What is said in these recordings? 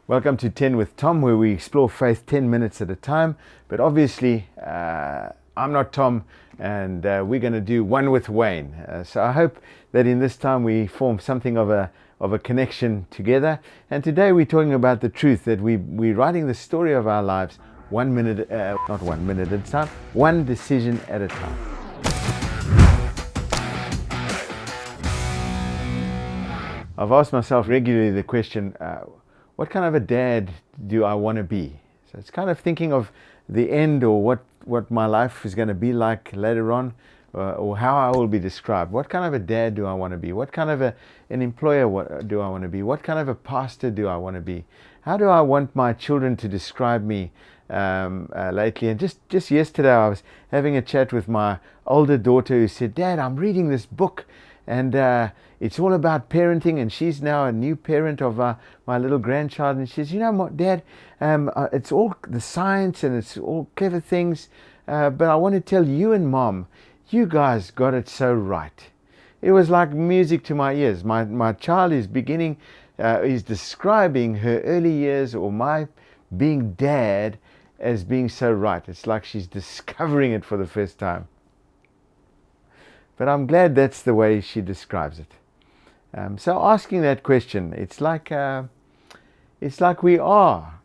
Welcome to 10 with Tom, where we explore faith 10 minutes at a time. But obviously, I'm not Tom, and we're going to do one with Wayne. So I hope that in this time we form something of a connection together. And today we're talking about the truth that we're writing the story of our lives 1 minute, not 1 minute at a time, one decision at a time. I've asked myself regularly the question, what kind of a dad do I want to be? So it's kind of thinking of the end, or what my life is going to be like later on, or how I will be described. What kind of a dad do I want to be? What kind of an employer do I want to be? What kind of a pastor do I want to be? How do I want my children to describe me lately? And just yesterday I was having a chat with my older daughter who said, "Dad, I'm reading this book, and it's all about parenting," and she's now a new parent of my little grandchild. And she says, "You know what, Dad, it's all the science and it's all clever things, but I want to tell you and Mom, you guys got it so right." It was like music to my ears. My child is is describing her early years, or my being dad, as being so right. It's like she's discovering it for the first time. But I'm glad that's the way she describes it. So asking that question, it's like we are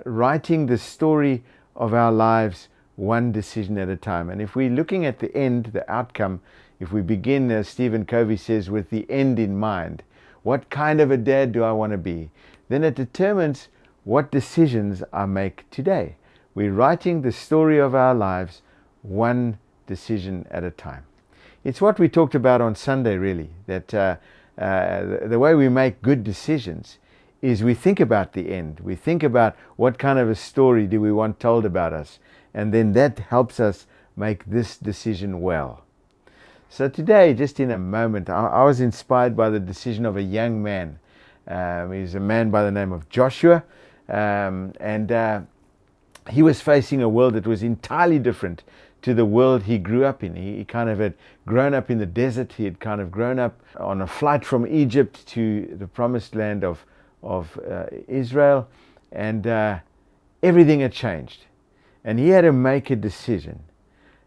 writing the story of our lives one decision at a time. And if we're looking at the end, the outcome, if we begin, as Stephen Covey says, with the end in mind, what kind of a dad do I want to be? Then it determines what decisions I make today. We're writing the story of our lives one decision at a time. It's what we talked about on Sunday, really, that the way we make good decisions is we think about the end. We think about what kind of a story do we want told about us, and then that helps us make this decision well. So today, just in a moment, I was inspired by the decision of a young man. He's a man by the name of Joshua, and he was facing a world that was entirely different to the world he grew up in. He kind of had grown up in the desert. He had kind of grown up on a flight from Egypt to the promised land of Israel, and everything had changed. And he had to make a decision.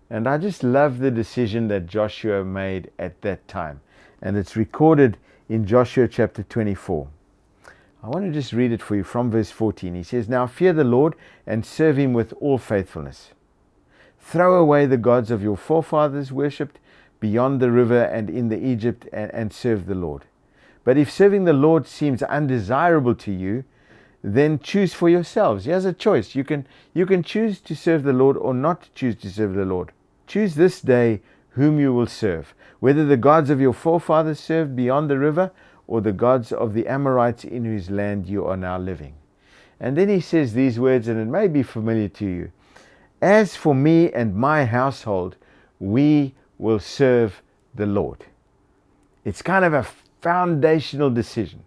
And I just love the decision that Joshua made at that time. And it's recorded in Joshua chapter 24. I want to just read it for you from verse 14. He says, "Now fear the Lord and serve him with all faithfulness. Throw away the gods of your forefathers worshipped beyond the river and in the Egypt, and serve the Lord. But if serving the Lord seems undesirable to you, then choose for yourselves." Here's a choice. You can choose to serve the Lord or not choose to serve the Lord. "Choose this day whom you will serve, whether the gods of your forefathers served beyond the river, or the gods of the Amorites in whose land you are now living." And then he says these words, and it may be familiar to you. "As for me and my household, we will serve the Lord." It's kind of a foundational decision.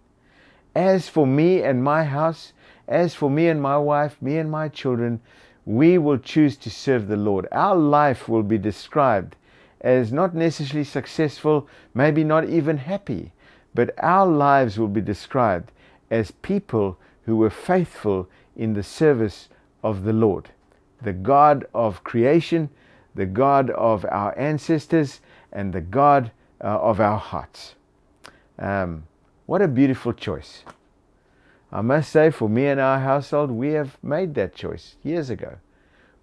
As for me and my house, as for me and my wife, me and my children, we will choose to serve the Lord. Our life will be described as not necessarily successful, maybe not even happy, but our lives will be described as people who were faithful in the service of the Lord, the God of creation, the God of our ancestors, and the God of our hearts. What a beautiful choice. I must say, for me and our household, we have made that choice years ago.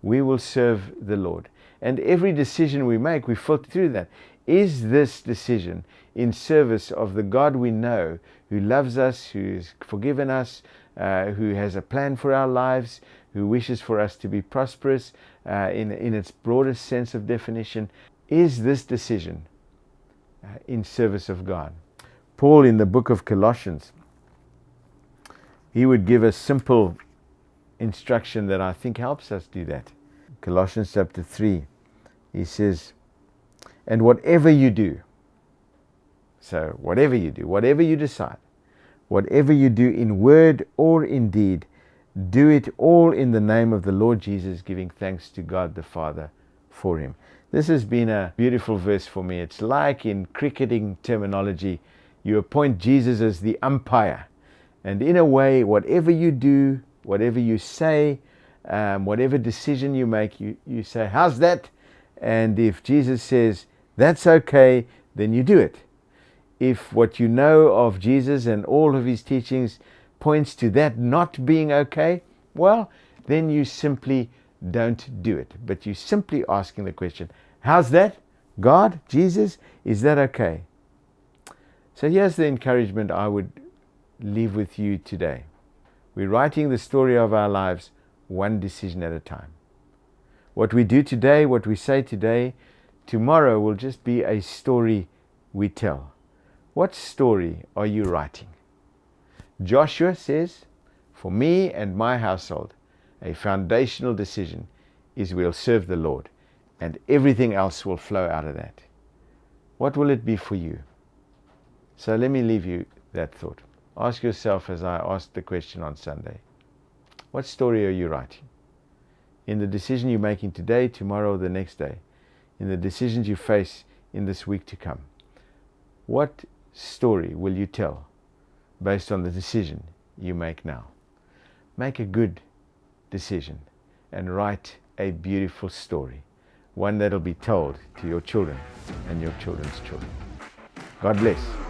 We will serve the Lord. And every decision we make, we filter through that. Is this decision in service of the God we know, who loves us, who's forgiven us, who has a plan for our lives, who wishes for us to be prosperous in its broadest sense of definition? Is this decision in service of God? Paul, in the book of Colossians, he would give a simple instruction that I think helps us do that. Colossians chapter 3, he says, "And whatever you do," so whatever you do, whatever you decide, whatever you do in word or in deed, do it all in the name of the Lord Jesus, giving thanks to God the Father for him. This has been a beautiful verse for me. It's like in cricketing terminology, you appoint Jesus as the umpire, And in a way, whatever you do, whatever you say, whatever decision you make, you say, how's that? And if Jesus says, that's okay, then you do it. If what you know of Jesus and all of his teachings points to that not being okay, well, then you simply don't do it. But you're simply asking the question, how's that? God, Jesus, is that okay? So here's the encouragement I would leave with you today. We're writing the story of our lives one decision at a time. What we do today, what we say today, tomorrow will just be a story we tell. What story are you writing? Joshua says, for me and my household, a foundational decision is we'll serve the Lord, and everything else will flow out of that. What will it be for you? So let me leave you that thought. Ask yourself, as I asked the question on Sunday, what story are you writing? In the decision you're making today, tomorrow, or the next day, in the decisions you face in this week to come, what story will you tell based on the decision you make now? Make a good decision and write a beautiful story, one that'll be told to your children and your children's children. God bless.